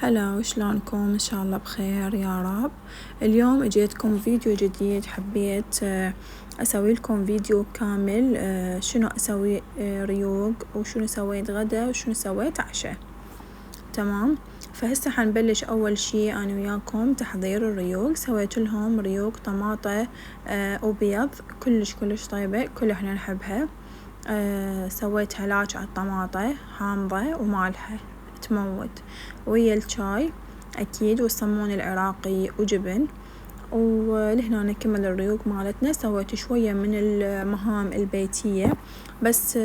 هلا، وشلونكم؟ ان شاء الله بخير يا رب. اليوم اجيتكم فيديو جديد. حبيت اسوي لكم فيديو كامل شنو اسوي ريوق، وشنو سويت غدا، وشنو سويت عشاء. تمام. فهسه حنبلش اول شي انا وياكم تحضير الريوق. سويت لهم ريوق طماطة وبيض كلش طيبة، كل احنا نحبها. سويت هلاج على الطماطة حامضة ومالحة تموت، ويا الشاي اكيد، والصمون العراقي وجبن. ولهنا نكمل الريوق مالتنا. سويت شوية من المهام البيتية، بس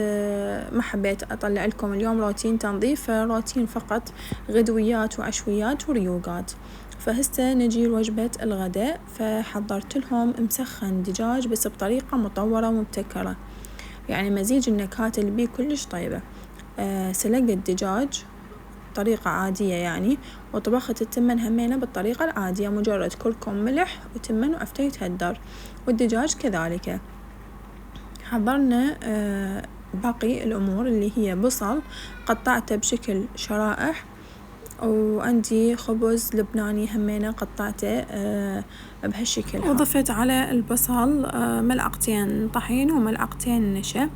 ما حبيت اطلع لكم اليوم روتين تنظيف، روتين فقط غدويات وعشويات وريوقات. فهسه نجي لوجبة الغداء. فحضرت لهم مسخن دجاج بس بطريقة مطورة ومبتكرة، يعني مزيج النكهات اللي بيه كلش طيبة. سلقت الدجاج طريقة عادية يعني، وطبخت التمن همينة بالطريقة العادية، مجرد كركم ملح وتمن وعفتة يتهدر، والدجاج كذلك. حضرنا باقي الأمور اللي هي بصل قطعته بشكل شرائح، وعندي خبز لبناني همينة قطعته بهالشكل. وضفت على البصل ملعقتين طحين وملعقتين نشا.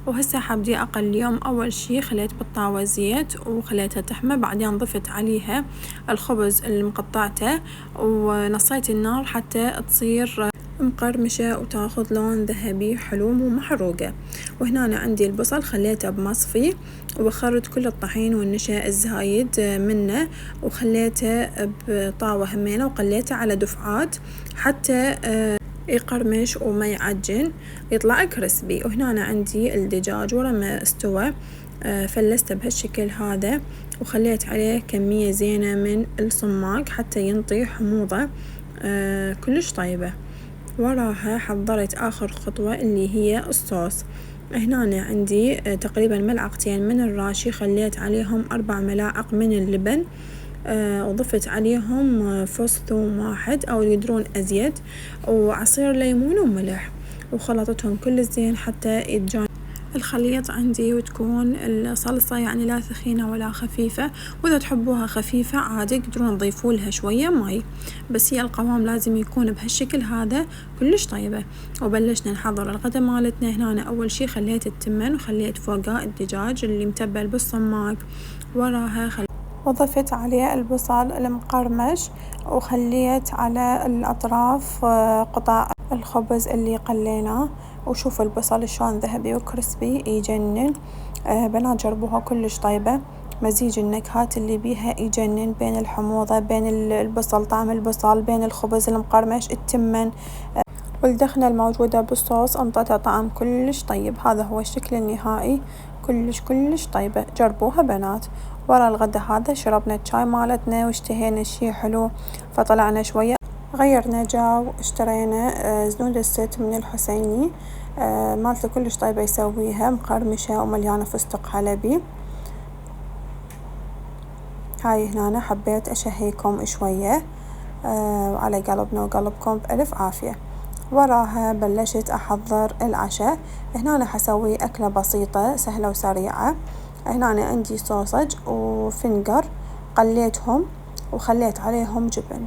وهسه حبدي أقليهم. أول شي خليت بالطاوة زيت وخليتها تحمى، بعدين ضفت عليها الخبز اللي مقطعته ونصيت النار حتى تصير مقرمشة وتاخذ لون ذهبي حلو مو محروقة. وهنا أنا عندي البصل خليته بمصفي، وبخرت كل الطحين والنشا الزايد منه وخليته بطاوة همينة، وقليته على دفعات حتى يقرمش وما يعجن، يطلع كريسبي. وهنا أنا عندي الدجاج ورا ما استوى فلسته بهالشكل هذا، وخليت عليه كمية زينة من الصماق حتى ينطي حموضة كلش طيبة. وراها حضرت آخر خطوة اللي هي الصوص. هنا أنا عندي تقريبا ملعقتين من الراشي، خليت عليهم 4 ملاعق من اللبن، وضفت عليهم فص ثوم واحد أو يقدرون أزيد، وعصير ليمون وملح، وخلطتهم كل زين حتى يتجانس الخليط عندي، وتكون الصلصة يعني لا ثخينة ولا خفيفة. وإذا تحبوها خفيفة عادي تقدرون تضيفوا لها شوية ماي، بس هي القوام لازم يكون بهالشكل هذا كلش طيبة. وبلشنا نحضر الغدا مالتنا. هنا أنا أول شي خليت التمن وخليت فوقه الدجاج اللي متبل بالصماق. وراها وضفت عليه البصل المقرمش، وخليت على الأطراف قطع الخبز اللي قليناه. وشوفوا البصل شلون ذهبي وكريسبي يجنن. بنات جربوها كلش طيبة، مزيج النكهات اللي بيها يجنن، بين الحموضة بين البصل طعم البصل بين الخبز المقرمش التمن والدخنة الموجودة بالصوص، انطتها طعم كلش طيب. هذا هو الشكل النهائي، كلش طيبة. جربوها بنات. ورا الغدا هذا شربنا الشاي مالتنا واشتهينا شي حلو، فطلعنا شوية غيرنا جو، اشترينا زنود الست من الحسيني. مالته كلش طيبة يسويها، مقرمشة ومليانة فستق حلبي. هاي هنا حبيت اشهيكم شوية على قلبنا وقلبكم بألف عافية. وراها بلشت أحضر العشاء. هنا أنا حسوي أكلة بسيطة سهلة وسريعة. هنا أنا عندي صوصج وفنجر قليتهم وخليت عليهم جبن،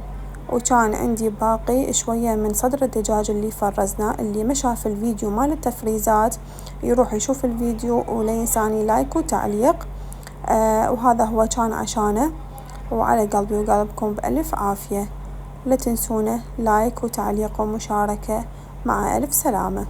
وكان عندي باقي شوية من صدر الدجاج اللي فرزناه. اللي ما شاف الفيديو مال التفريزات يروح يشوف الفيديو، ولا ينساني لايك وتعليق. وهذا هو كان عشانه، وعلى قلبي وقلبكم بألف عافية. لا تنسونه لايك وتعليق ومشاركة. مع ألف سلامة.